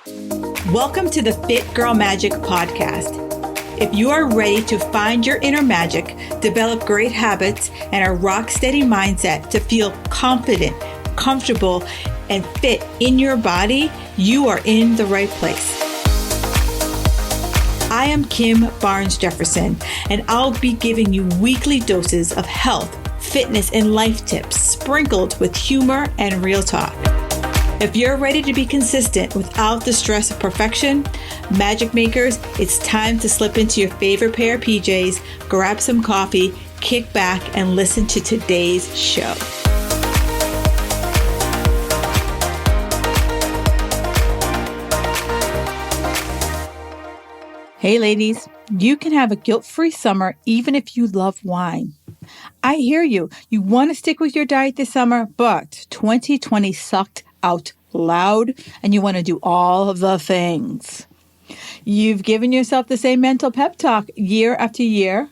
Welcome to the Fit Girl Magic podcast. If you are ready to find your inner magic, develop great habits, and a rock steady mindset to feel confident, comfortable, and fit in your body, you are in the right place. I am Kim Barnes Jefferson, and I'll be giving you weekly doses of health, fitness, and life tips sprinkled with humor and real talk. If you're ready to be consistent without the stress of perfection, magic makers, it's time to slip into your favorite pair of PJs, grab some coffee, kick back, and listen to today's show. Hey ladies, you can have a guilt-free summer even if you love wine. I hear you. You want to stick with your diet this summer, but 2020 sucked out loud and you want to do all of the things. You've given yourself the same mental pep talk year after year,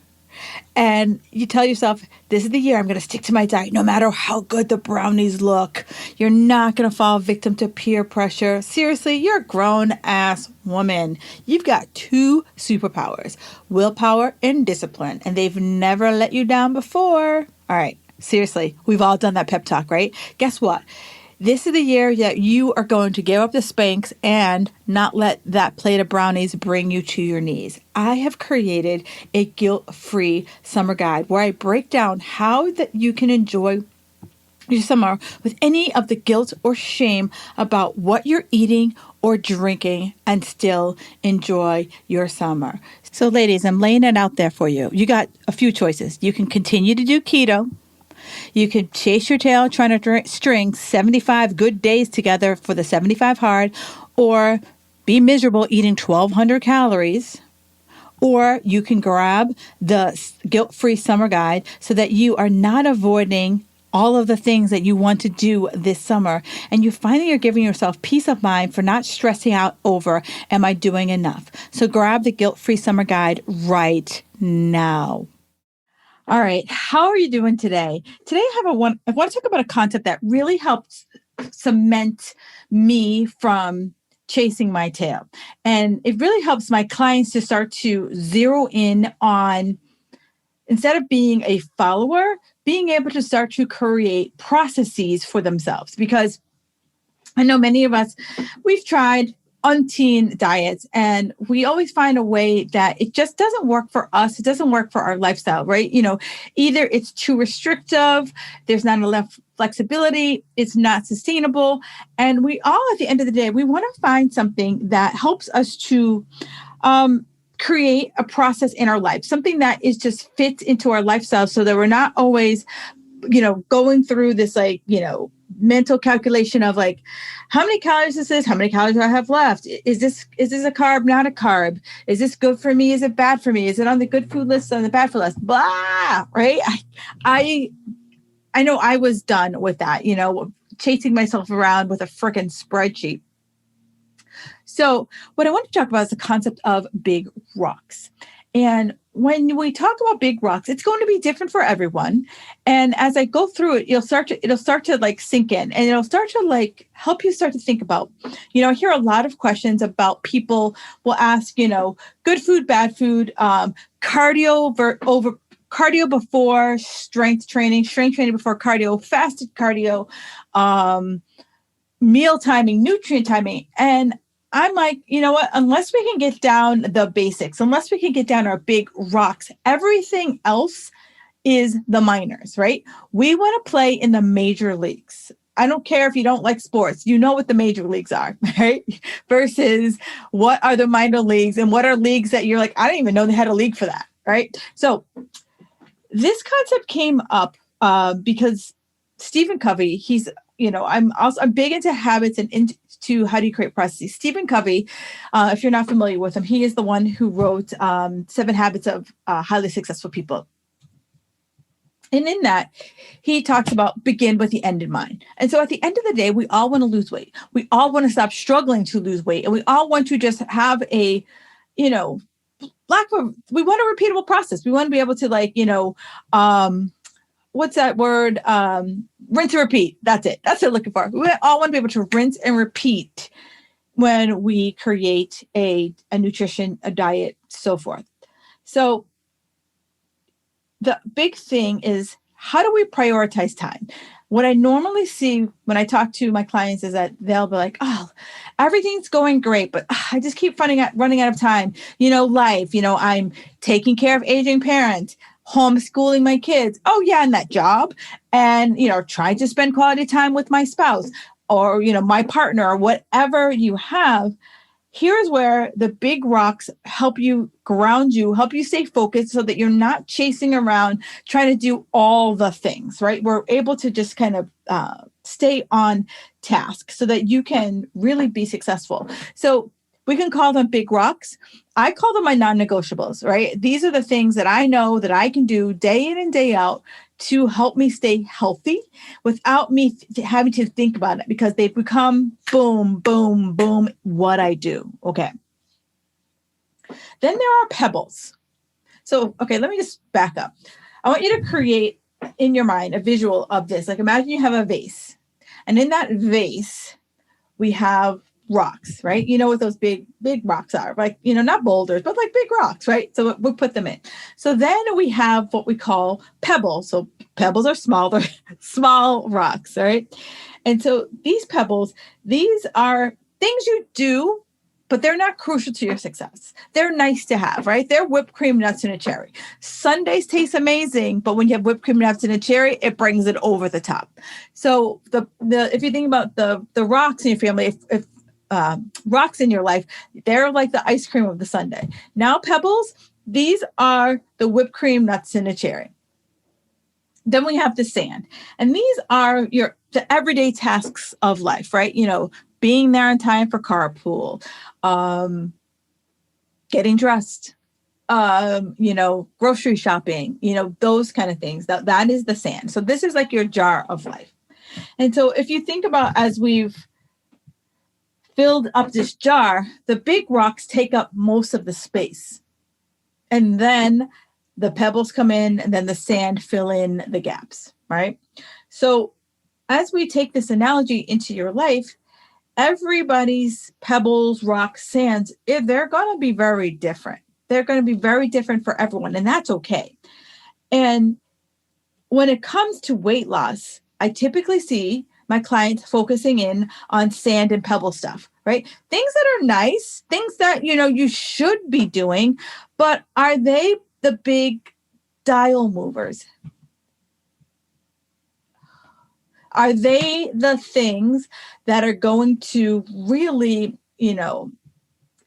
and you tell yourself, this is the year I'm going to stick to my diet no matter how good the brownies look. You're not going to fall victim to peer pressure. Seriously, you're a grown-ass woman. You've got two superpowers, willpower and discipline, and they've never let you down before. All right, seriously, we've all done that pep talk, right? Guess what? This is the year that you are going to give up the Spanx and not let that plate of brownies bring you to your knees. I have created a guilt-free summer guide where I break down how that you can enjoy your summer with any of the guilt or shame about what you're eating or drinking and still enjoy your summer. So ladies, I'm laying it out there for you. You got a few choices. You can continue to do keto. You can chase your tail trying to string 75 good days together for the 75 hard, or be miserable eating 1,200 calories. Or you can grab the guilt-free summer guide so that you are not avoiding all of the things that you want to do this summer. And you finally are giving yourself peace of mind for not stressing out over, am I doing enough? So grab the guilt-free summer guide right now. All right. How are you doing today? Today I want to talk about a concept that really helps cement me from chasing my tail. And it really helps my clients to start to zero in on, instead of being a follower, being able to start to create processes for themselves. Because I know many of us, we've tried umpteen diets, and we always find a way that it just doesn't work for us. It doesn't work for our lifestyle, right? You know, either it's too restrictive, there's not enough flexibility, it's not sustainable. And we all, at the end of the day, we want to find something that helps us to create a process in our life, something that is just fits into our lifestyle so that we're not always, going through this, mental calculation of how many calories is this? How many calories do I have left? Is this a carb, not a carb? Is this good for me? Is it bad for me? Is it on the good food list, on the bad food list? Blah, right? I know I was done with that, chasing myself around with a freaking spreadsheet. So what I want to talk about is the concept of big rocks. And when we talk about big rocks, it's going to be different for everyone. And as I go through it, it'll start to sink in, and it'll start to help you start to think about, I hear a lot of questions about people will ask, good food, bad food, cardio before strength training before cardio, fasted cardio, meal timing, nutrient timing. And I'm like, you know what? Unless we can get down the basics, unless we can get down our big rocks, everything else is the minors, right? We want to play in the major leagues. I don't care if you don't like sports. You know what the major leagues are, right? Versus what are the minor leagues, and what are leagues that you're like, I didn't even know they had a league for that, right? So this concept came up because Stephen Covey, he's, I'm big into habits and into how do you create processes. Stephen Covey, if you're not familiar with him, he is the one who wrote 7 Habits of Highly Successful People. And in that, he talks about begin with the end in mind. And so at the end of the day, we all want to lose weight. We all want to stop struggling to lose weight. And we all want to just have a, we want a repeatable process. We want to be able to what's that word? Rinse and repeat. That's it. That's what I'm looking for. We all want to be able to rinse and repeat when we create a nutrition, a diet, so forth. So the big thing is, how do we prioritize time? What I normally see when I talk to my clients is that they'll be like, oh, everything's going great, but I just keep running out of time. Life, I'm taking care of aging parents, homeschooling my kids. Oh yeah, and that job. And, trying to spend quality time with my spouse or, my partner or whatever you have. Here's where the big rocks help you ground you, help you stay focused so that you're not chasing around trying to do all the things, right? We're able to just kind of stay on task so that you can really be successful. So we can call them big rocks. I call them my non-negotiables, right? These are the things that I know that I can do day in and day out to help me stay healthy without me having to think about it, because they've become boom, boom, boom, what I do. Okay. Then there are pebbles. So, okay, let me just back up. I want you to create in your mind a visual of this. Like, imagine you have a vase, and in that vase, we have rocks, right? You know what those big rocks are, like, not boulders, but like big rocks, right? So we'll put them in. So then we have what we call pebbles. So pebbles are small, they're small rocks, right? And so these pebbles, these are things you do, but they're not crucial to your success. They're nice to have, right? They're whipped cream, nuts, and a cherry. Sundaes taste amazing, but when you have whipped cream, nuts, and a cherry, it brings it over the top. So if you think about the rocks in your family, if rocks in your life, they're like the ice cream of the sundae. Now pebbles, these are the whipped cream, nuts, and a cherry. Then we have the sand, and these are the everyday tasks of life, right? Being there in time for carpool, getting dressed, grocery shopping, those kind of things. That is the sand. So this is like your jar of life. And so if you think about, as we've filled up this jar, the big rocks take up most of the space. And then the pebbles come in, and then the sand fill in the gaps, right? So as we take this analogy into your life, everybody's pebbles, rocks, sands, they're going to be very different. They're going to be very different for everyone, and that's okay. And when it comes to weight loss, I typically see my clients focusing in on sand and pebble stuff, right? Things that are nice, things that, you should be doing, but are they the big dial movers? Are they the things that are going to really,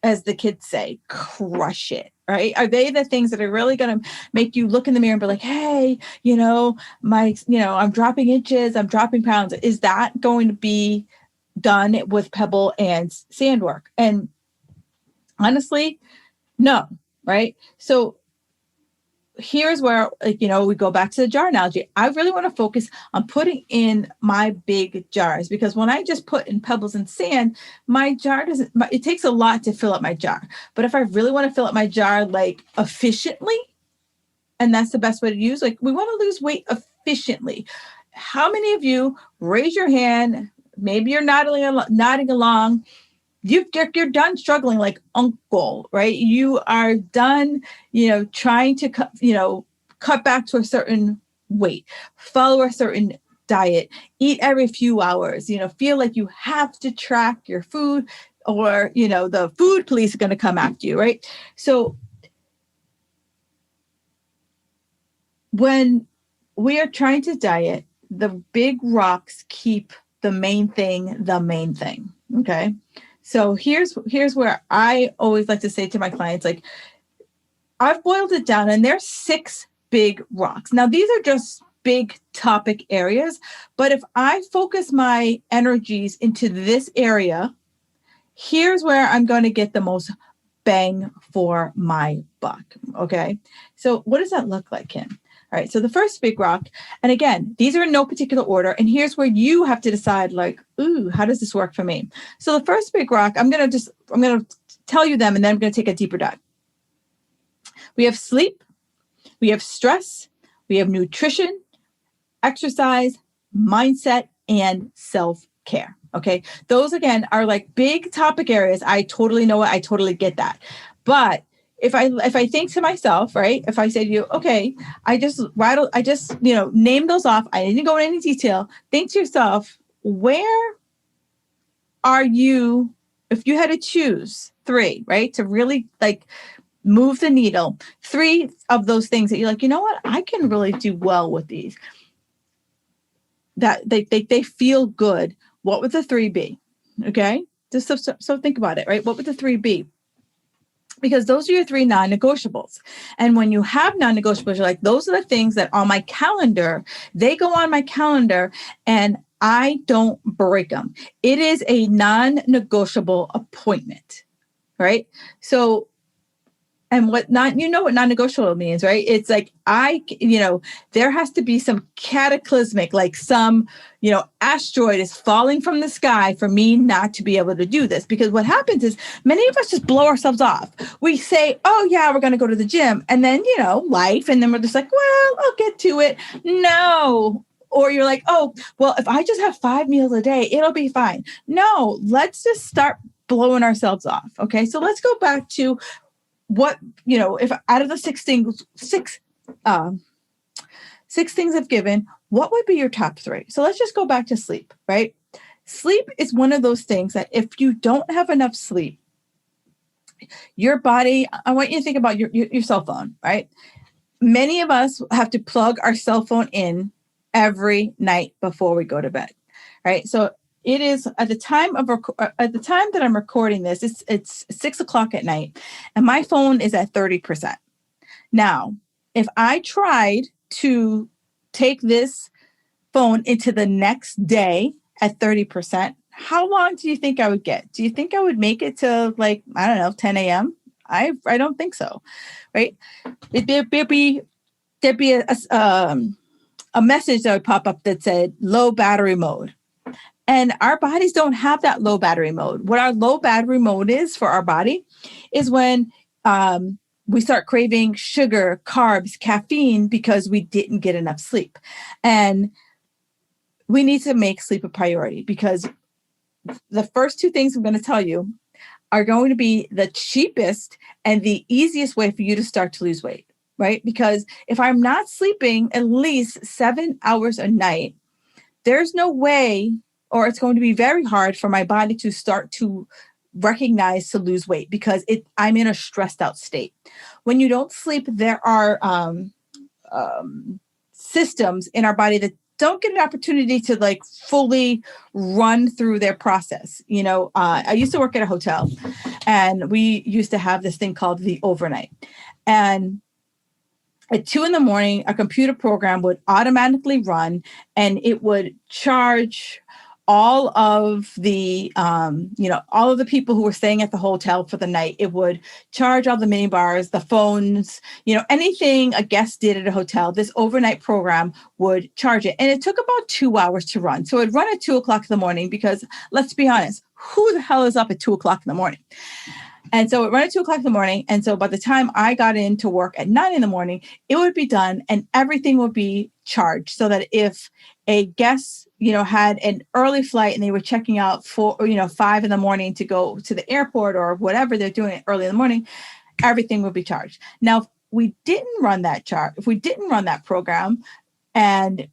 as the kids say, crush it, right? Are they the things that are really going to make you look in the mirror and be like, hey, I'm dropping inches, I'm dropping pounds? Is that going to be done with pebble and sand work? And honestly, no, right? So here's where, we go back to the jar analogy. I really want to focus on putting in my big jars, because when I just put in pebbles and sand, my jar it takes a lot to fill up my jar. But if I really want to fill up my jar like efficiently, and that's the best way to use, like, we want to lose weight efficiently. How many of you, raise your hand, maybe you're nodding along, you're done struggling like uncle, right? You are done, trying to cut back to a certain weight, follow a certain diet, eat every few hours, feel like you have to track your food, or, the food police are going to come after you, right? So when we are trying to diet, the big rocks keep the main thing. Okay. So here's where I always like to say to my clients, like, I've boiled it down, and there's 6 big rocks. Now, these are just big topic areas, but if I focus my energies into this area, here's where I'm going to get the most bang for my buck. Okay. So what does that look like, Kim? All right. So the first big rock, and again, these are in no particular order. And here's where you have to decide, like, ooh, how does this work for me? So the first big rock, I'm going to tell you them, and then I'm going to take a deeper dive. We have sleep, we have stress, we have nutrition, exercise, mindset, and self-care. Okay. Those again are like big topic areas. I totally know it. I totally get that. But if I think to myself, right, if I say to you, okay, I just, name those off. I didn't go into any detail. Think to yourself, where are you, if you had to choose three, right, to really like move the needle, three of those things that you're like, you know what, I can really do well with these, that they feel good. What would the three be? Okay. Just so think about it, right? What would the three be? Because those are your three non-negotiables. And when you have non-negotiables, you're like, those are the things that on my calendar, they go on my calendar and I don't break them. It is a non-negotiable appointment, right? So, and what non-negotiable means, right? It's like, there has to be some cataclysmic, like some, asteroid is falling from the sky for me not to be able to do this. Because what happens is many of us just blow ourselves off. We say, oh yeah, we're going to go to the gym. And then, life. And then we're just like, well, I'll get to it. No. Or you're like, oh, well, if I just have 5 meals a day, it'll be fine. No, let's just start blowing ourselves off. Okay. So let's go back to what, if out of the six things I've given, what would be your top three? So let's just go back to sleep, right? Sleep is one of those things that if you don't have enough sleep, your body, I want you to think about your cell phone, right? Many of us have to plug our cell phone in every night before we go to bed, right? So it is at the time that I'm recording this, it's 6:00 at night, and my phone is at 30%. Now, if I tried to take this phone into the next day at 30%, how long do you think I would get? Do you think I would make it to, like, I don't know, 10 a.m.? I don't think so, right? There'd be a message that would pop up that said low battery mode. And our bodies don't have that low battery mode. What our low battery mode is for our body is when we start craving sugar, carbs, caffeine because we didn't get enough sleep. And we need to make sleep a priority, because the first two things I'm going to tell you are going to be the cheapest and the easiest way for you to start to lose weight, right? Because if I'm not sleeping at least 7 hours a night, there's no way, or it's going to be very hard for my body to start to recognize to lose weight, because I'm in a stressed out state. When you don't sleep, there are systems in our body that don't get an opportunity to like fully run through their process. I used to work at a hotel, and we used to have this thing called the overnight. And at 2 a.m, a computer program would automatically run, and it would charge all of the, all of the people who were staying at the hotel for the night. It would charge all the mini bars, the phones, anything a guest did at a hotel. This overnight program would charge it. And it took about 2 hours to run. So it'd run at 2:00 in the morning, because let's be honest, who the hell is up at 2:00 in the morning? And so it ran at 2:00 in the morning. And so by the time I got into work at 9 a.m, it would be done and everything would be charged, so that if a guest, had an early flight and they were checking out for, 5 a.m. to go to the airport or whatever they're doing early in the morning, everything would be charged. Now, if we didn't run that program and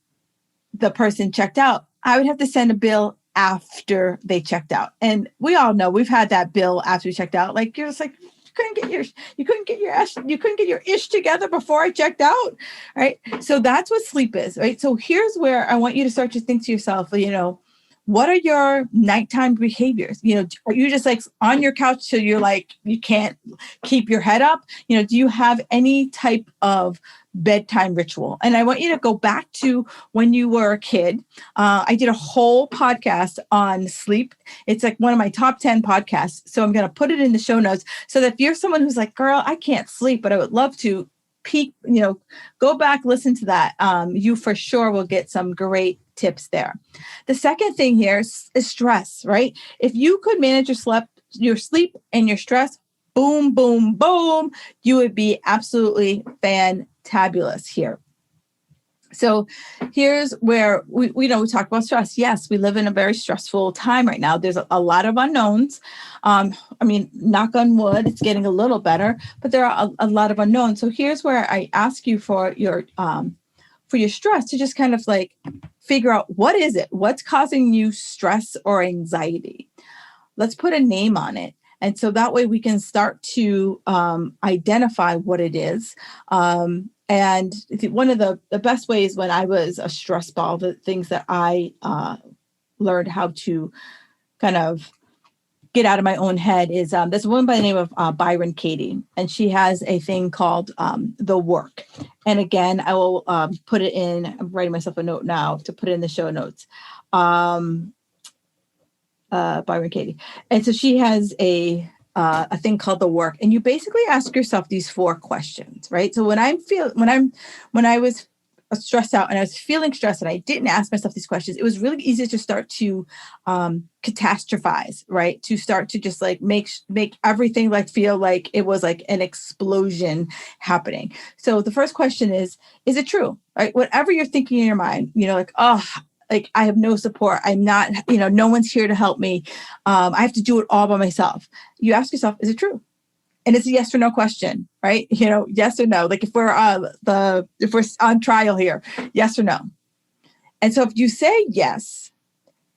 the person checked out, I would have to send a bill after they checked out. And we all know we've had that bill after we checked out. Like, you're just like, you couldn't get your ish together before I checked out. Right. So that's what sleep is. Right. So here's where I want you to start to think to yourself, what are your nighttime behaviors? Are you just like on your couch till you're like, you can't keep your head up? Do you have any type of bedtime ritual? And I want you to go back to when you were a kid. I did a whole podcast on sleep. It's like one of my top 10 podcasts. So I'm going to put it in the show notes, so that if you're someone who's like, girl, I can't sleep, but I would love to go back, listen to that. You for sure will get some great tips there. The second thing here is stress, right? If you could manage your sleep and your stress, boom, boom, boom, you would be absolutely fantabulous here. So here's where we talk about stress. Yes, we live in a very stressful time right now. There's a lot of unknowns. I mean, knock on wood, it's getting a little better, but there are a lot of unknowns. So here's where I ask you for your stress to just kind of like figure out, what is it? What's causing you stress or anxiety? Let's put a name on it. And so that way we can start to identify what it is. And one of the best ways when I was a stress ball, the things that I learned how to kind of get out of my own head is there's a woman by the name of Byron Katie, and she has a thing called the work. And again, I will put it in, I'm writing myself a note now to put it in the show notes. Byron Katie. And so she has a thing called the work, and you basically ask yourself these 4 questions, right? So when I was stressed out and I was feeling stressed and I didn't ask myself these questions, it was really easy to start to catastrophize, right? To start to just like make everything like feel like it was like an explosion happening. So the first question is it true, right? Whatever you're thinking in your mind, like, oh, like I have no support. I'm not, no one's here to help me. I have to do it all by myself. You ask yourself, is it true? And it's a yes or no question, right? Yes or no. Like if we're on trial here, yes or no. And so if you say yes,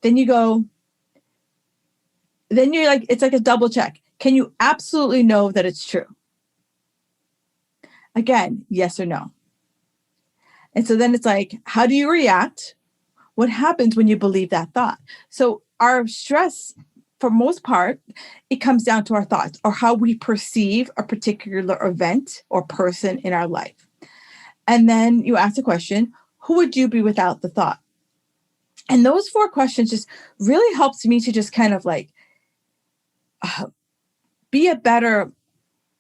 then you're like, it's like a double check. Can you absolutely know that it's true? Again, yes or no. And so then it's like, how do you react? What happens when you believe that thought? So our stress, for most part, it comes down to our thoughts or how we perceive a particular event or person in our life. And then you ask the question, who would you be without the thought? And those 4 questions just really helps me to just kind of like be a better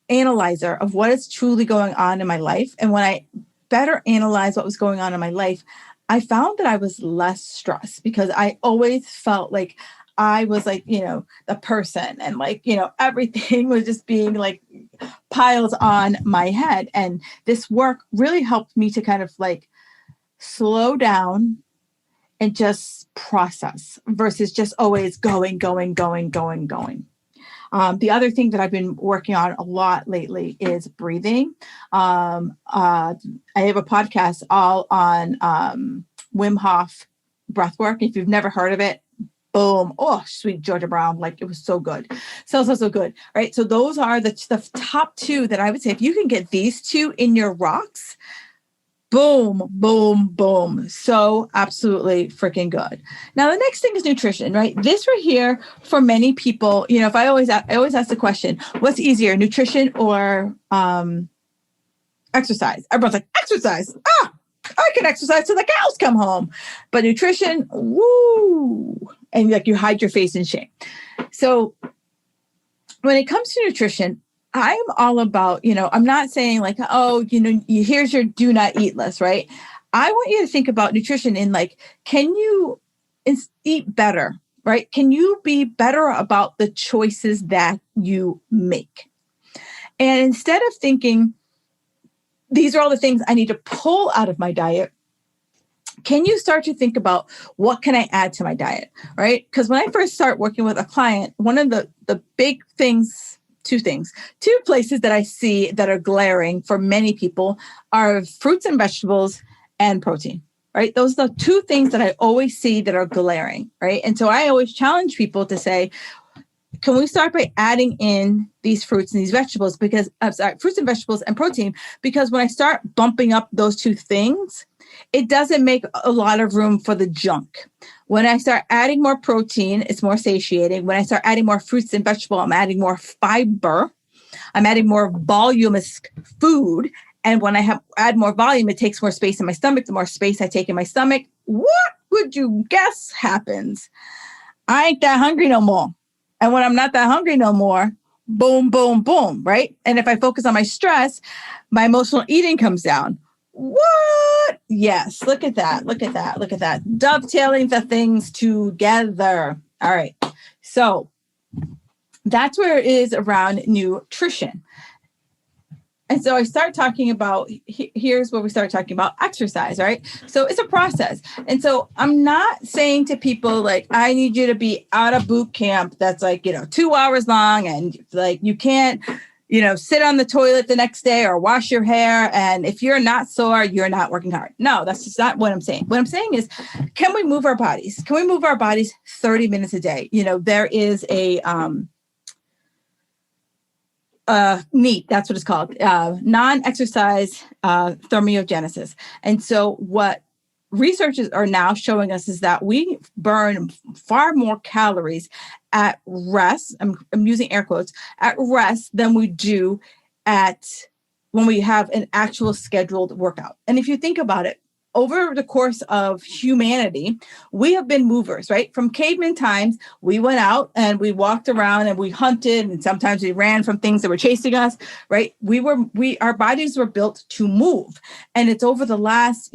analyzer of what is truly going on in my life. And when I better analyze what was going on in my life, I found that I was less stressed because I always felt like I was like, the person, and like, everything was just being like piled on my head. And this work really helped me to kind of like slow down and just process versus just always going. The other thing that I've been working on a lot lately is breathing. I have a podcast all on Wim Hof breathwork. If you've never heard of it, boom. Oh, sweet Georgia Brown. Like it was so good. So good. Right. So those are the top 2 that I would say, if you can get these 2 in your rocks, boom, boom, boom. So absolutely freaking good. Now, the next thing is nutrition, right? This right here for many people, if I always ask the question, what's easier, nutrition or exercise? Everyone's like, exercise. I can exercise till the cows come home. But nutrition, woo. And like you hide your face in shame. So when it comes to nutrition, I'm all about, I'm not saying like, oh, here's your do not eat list, right? I want you to think about nutrition in like, can you eat better, right? Can you be better about the choices that you make? And instead of thinking, these are all the things I need to pull out of my diet, can you start to think about what can I add to my diet, right? Because when I first start working with a client, one of the big things, 2 places that I see that are glaring for many people are fruits and vegetables and protein, right? Those are the 2 things that I always see that are glaring, right? And so I always challenge people to say, can we start by adding in these fruits and these vegetables? Because fruits and vegetables and protein, because when I start bumping up those 2 things, it doesn't make a lot of room for the junk. When I start adding more protein, it's more satiating. When I start adding more fruits and vegetables, I'm adding more fiber. I'm adding more voluminous food. And when I add more volume, it takes more space in my stomach. The more space I take in my stomach, what would you guess happens? I ain't that hungry no more. And when I'm not that hungry no more, boom, boom, boom, right? And if I focus on my stress, my emotional eating comes down. What? Yes. Look at that. Dovetailing the things together. All right. So that's where it is around nutrition. And so I start talking about, here's where we start talking about exercise, right? So it's a process. And so I'm not saying to people like, I need you to be out of boot camp that's like, 2 hours long and like you can't, sit on the toilet the next day or wash your hair. And if you're not sore, you're not working hard. No, that's just not what I'm saying. What I'm saying is, can we move our bodies? Can we move our bodies 30 minutes a day? There is a, NEAT, that's what it's called, non-exercise thermogenesis. And so what researchers are now showing us is that we burn far more calories at rest, I'm using air quotes, at rest than we do when we have an actual scheduled workout. And if you think about it, over the course of humanity, we have been movers, right? From caveman times, we went out and we walked around and we hunted, and sometimes we ran from things that were chasing us, right? Our bodies were built to move. And it's over the last,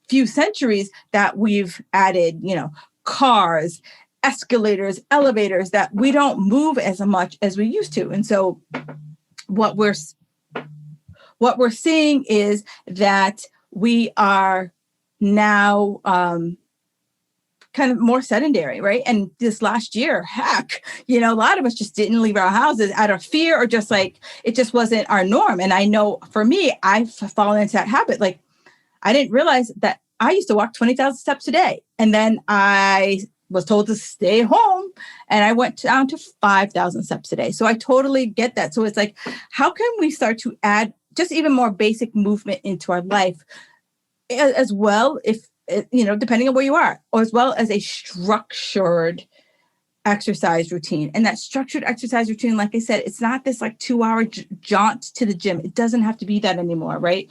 few centuries that we've added, cars, escalators, elevators, that we don't move as much as we used to. And so what we're seeing is that we are now kind of more sedentary, right? And this last year, heck, a lot of us just didn't leave our houses out of fear, or just like, it just wasn't our norm. And I know for me, I've fallen into that habit. Like, I didn't realize that I used to walk 20,000 steps a day. And then I was told to stay home and I went down to 5,000 steps a day. So I totally get that. So it's like, how can we start to add just even more basic movement into our life as well, if, depending on where you are, or as well as a structured exercise routine. And that structured exercise routine, like I said, it's not this like 2-hour jaunt to the gym. It doesn't have to be that anymore, right?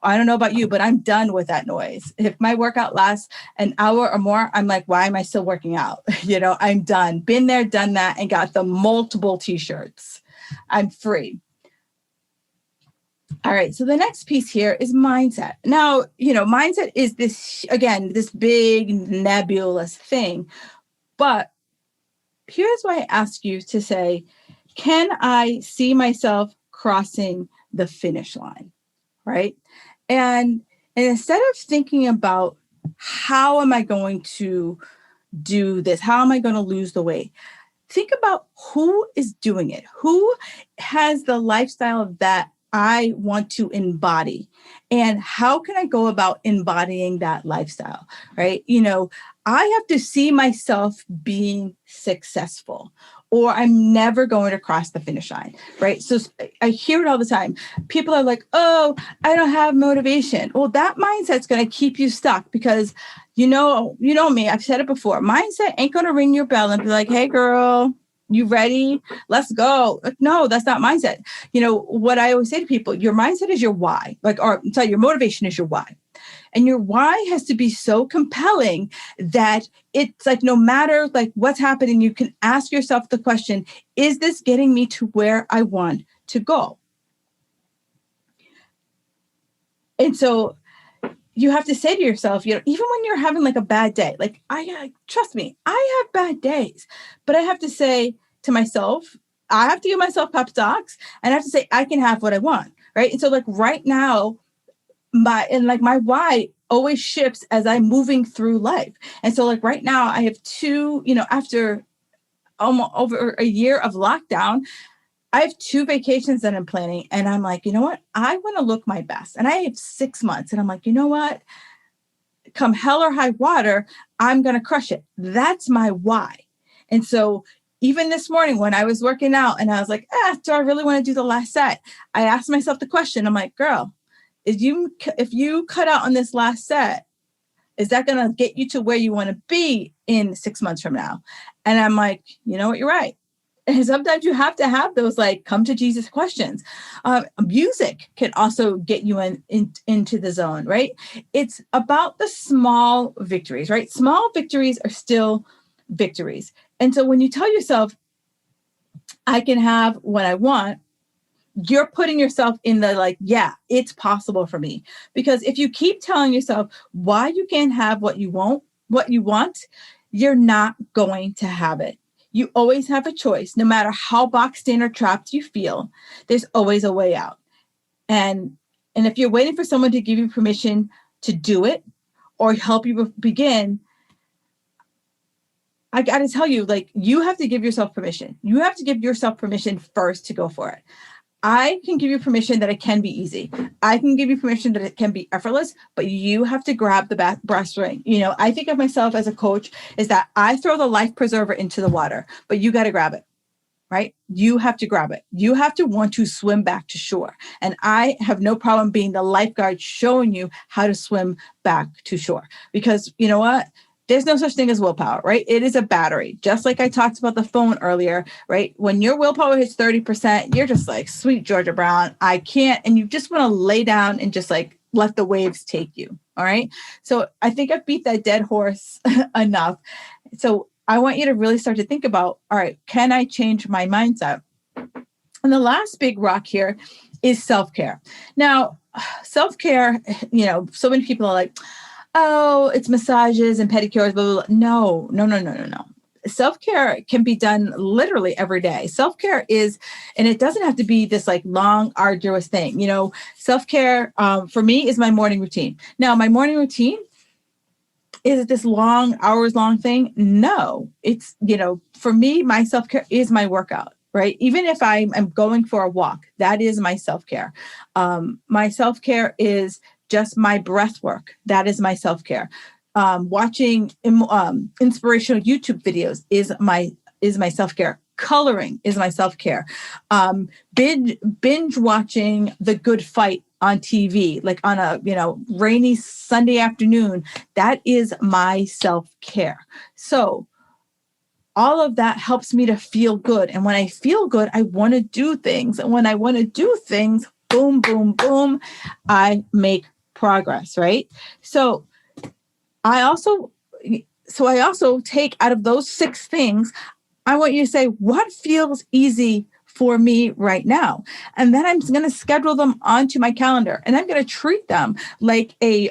I don't know about you, but I'm done with that noise. If my workout lasts an hour or more, I'm like, why am I still working out? I'm done. Been there, done that, and got the multiple t-shirts. I'm free. All right. So the next piece here is mindset. Now, mindset is this big nebulous thing. But here's why I ask you to say, can I see myself crossing the finish line? Right. And instead of thinking about how am I going to do this? How am I going to lose the weight? Think about who is doing it. Who has the lifestyle that I want to embody, and how can I go about embodying that lifestyle, right? I have to see myself being successful, or I'm never going to cross the finish line, right? So I hear it all the time. People are like, oh, I don't have motivation. Well, that mindset's going to keep you stuck because, you know me, I've said it before, mindset ain't going to ring your bell and be like, hey, girl, you ready? Let's go. No, that's not mindset. What I always say to people, your mindset is your why, your motivation is your why. And your why has to be so compelling that it's like, no matter like what's happening, you can ask yourself the question, is this getting me to where I want to go? And so you have to say to yourself, even when you're having like a bad day, like trust me, I have bad days, but I have to say to myself, I have to give myself pep talks, and I have to say, I can have what I want. Right. And so like right now, my why always shifts as I'm moving through life. And so like right now I have two, after almost over a year of lockdown, I have 2 vacations that I'm planning, and I'm like, you know what? I want to look my best. And I have 6 months, and I'm like, you know what? Come hell or high water, I'm going to crush it. That's my why. And so even this morning when I was working out and I was like, do I really want to do the last set? I asked myself the question. I'm like, girl, if you cut out on this last set, is that going to get you to where you want to be in 6 months from now? And I'm like, you know what? You're right. And sometimes you have to have those like come to Jesus questions. Music can also get you into the zone, right? It's about the small victories, right? Small victories are still victories. And so when you tell yourself, I can have what I want, you're putting yourself in the like, yeah, it's possible for me. Because if you keep telling yourself why you can't have what you want, you're not going to have it. You always have a choice. No matter how boxed in or trapped you feel, there's always a way out. And if you're waiting for someone to give you permission to do it or help you begin, I got to tell you, like, you have to give yourself permission. You have to give yourself permission first to go for it. I can give you permission that it can be easy. I can give you permission that it can be effortless, but you have to grab the brass ring. You know, I think of myself as a coach is that I throw the life preserver into the water, but you got to grab it. Right? You have to grab it. You have to want to swim back to shore. And I have no problem being the lifeguard showing you how to swim back to shore. Because you know what? There's no such thing as willpower, right? It is a battery. Just like I talked about the phone earlier, right? When your willpower hits 30%, you're just like, sweet Georgia Brown, I can't. And you just want to lay down and just like let the waves take you. All right. So I think I've beat that dead horse enough. So I want you to really start to think about, all right, can I change my mindset? And the last big rock here is self-care. Now, self-care, you know, so many people are like, oh, it's massages and pedicures, blah, blah, blah. No. Self-care can be done literally every day. Self-care is, and it doesn't have to be this like long, arduous thing. You know, self-care for me is my morning routine. Now, my morning routine, is it this long, hours long thing? No, it's, you know, for me, my self-care is my workout, right? Even if I'm going for a walk, that is my self-care. My self-care is just my breath work. That is my self-care. Watching inspirational YouTube videos is my self-care. Coloring is my self-care. Binge watching The Good Fight on TV, like on a, you know, rainy Sunday afternoon, that is my self-care. So all of that helps me to feel good. And when I feel good, I want to do things. And when I want to do things, boom, boom, boom, I make progress, right? So I also take out of those 6 things, I want you to say, what feels easy for me right now? And then I'm going to schedule them onto my calendar, and I'm going to treat them like a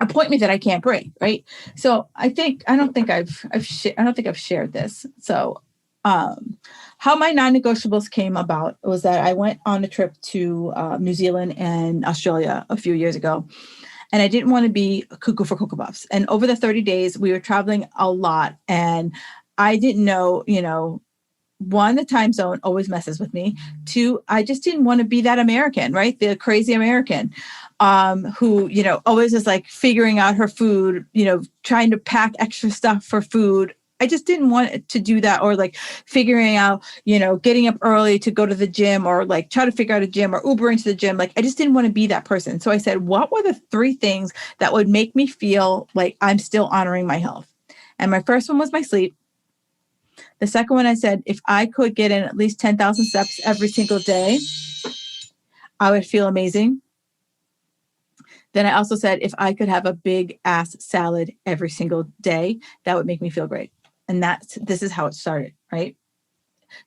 appointment that I can't break. Right. So I don't think I've shared this. So how my non-negotiables came about was that I went on a trip to New Zealand and Australia a few years ago. And I didn't want to be cuckoo for Cocoa Puffs. And over the 30 days, we were traveling a lot. And I didn't know, you know, 1, the time zone always messes with me. 2, I just didn't want to be that American, right? The crazy American who, you know, always is like figuring out her food, you know, trying to pack extra stuff for food. I just didn't want to do that, or like figuring out, you know, getting up early to go to the gym, or like try to figure out a gym, or Uber into the gym. Like, I just didn't want to be that person. So I said, what were the 3 things that would make me feel like I'm still honoring my health? And my first one was my sleep. The second one, I said, if I could get in at least 10,000 steps every single day, I would feel amazing. Then I also said, if I could have a big ass salad every single day, that would make me feel great. And this is how it started, right?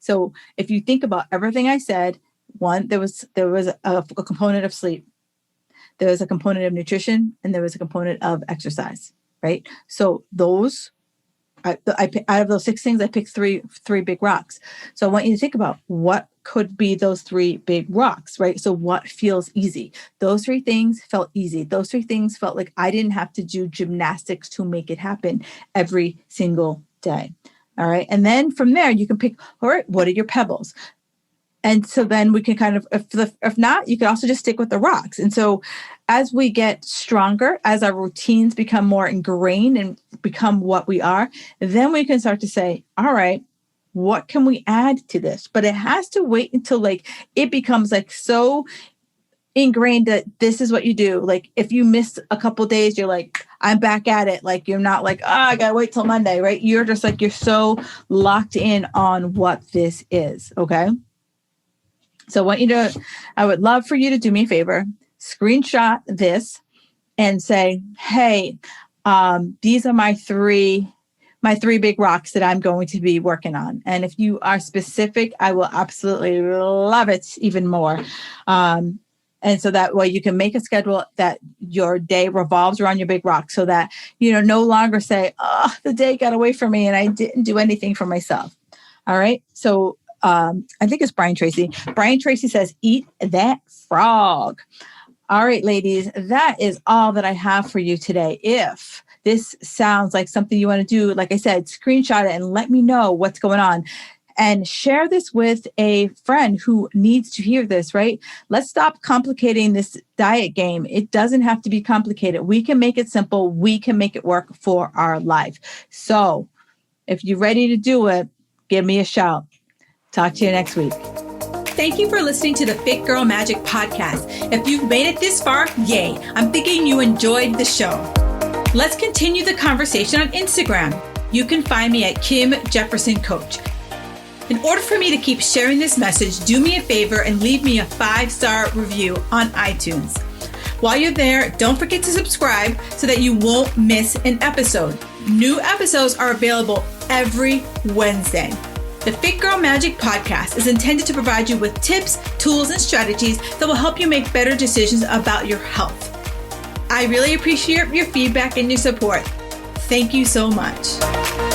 So if you think about everything I said, 1, there was a component of sleep, there was a component of nutrition, and there was a component of exercise, right? So those, out of those 6 things, I picked three big rocks. So I want you to think about what could be those 3 big rocks, right? So what feels easy? Those 3 things felt easy. Those 3 things felt like I didn't have to do gymnastics to make it happen every single day. All right. And then from there, you can pick, all right, what are your pebbles? And so then we can kind of, if not, you can also just stick with the rocks. And so as we get stronger, as our routines become more ingrained and become what we are, then we can start to say, all right, what can we add to this? But it has to wait until like it becomes like so ingrained that this is what you do. Like if you miss a couple days, you're like, I'm back at it. Like you're not like, I gotta wait till Monday, right? You're just like, you're so locked in on what this is. Okay. So I would love for you to do me a favor, screenshot this and say, hey, these are my three big rocks that I'm going to be working on. And if you are specific, I will absolutely love it even more. And so that way you can make a schedule that your day revolves around your big rock, so that, no longer say, oh, the day got away from me and I didn't do anything for myself. All right. So I think it's Brian Tracy. Brian Tracy says, eat that frog. All right, ladies, that is all that I have for you today. If this sounds like something you want to do, like I said, screenshot it and let me know what's going on. And share this with a friend who needs to hear this, right? Let's stop complicating this diet game. It doesn't have to be complicated. We can make it simple. We can make it work for our life. So if you're ready to do it, give me a shout. Talk to you next week. Thank you for listening to the Fit Girl Magic podcast. If you've made it this far, yay. I'm thinking you enjoyed the show. Let's continue the conversation on Instagram. You can find me at Kim Jefferson Coach. In order for me to keep sharing this message, do me a favor and leave me a 5-star review on iTunes. While you're there, don't forget to subscribe so that you won't miss an episode. New episodes are available every Wednesday. The Fit Girl Magic podcast is intended to provide you with tips, tools, and strategies that will help you make better decisions about your health. I really appreciate your feedback and your support. Thank you so much.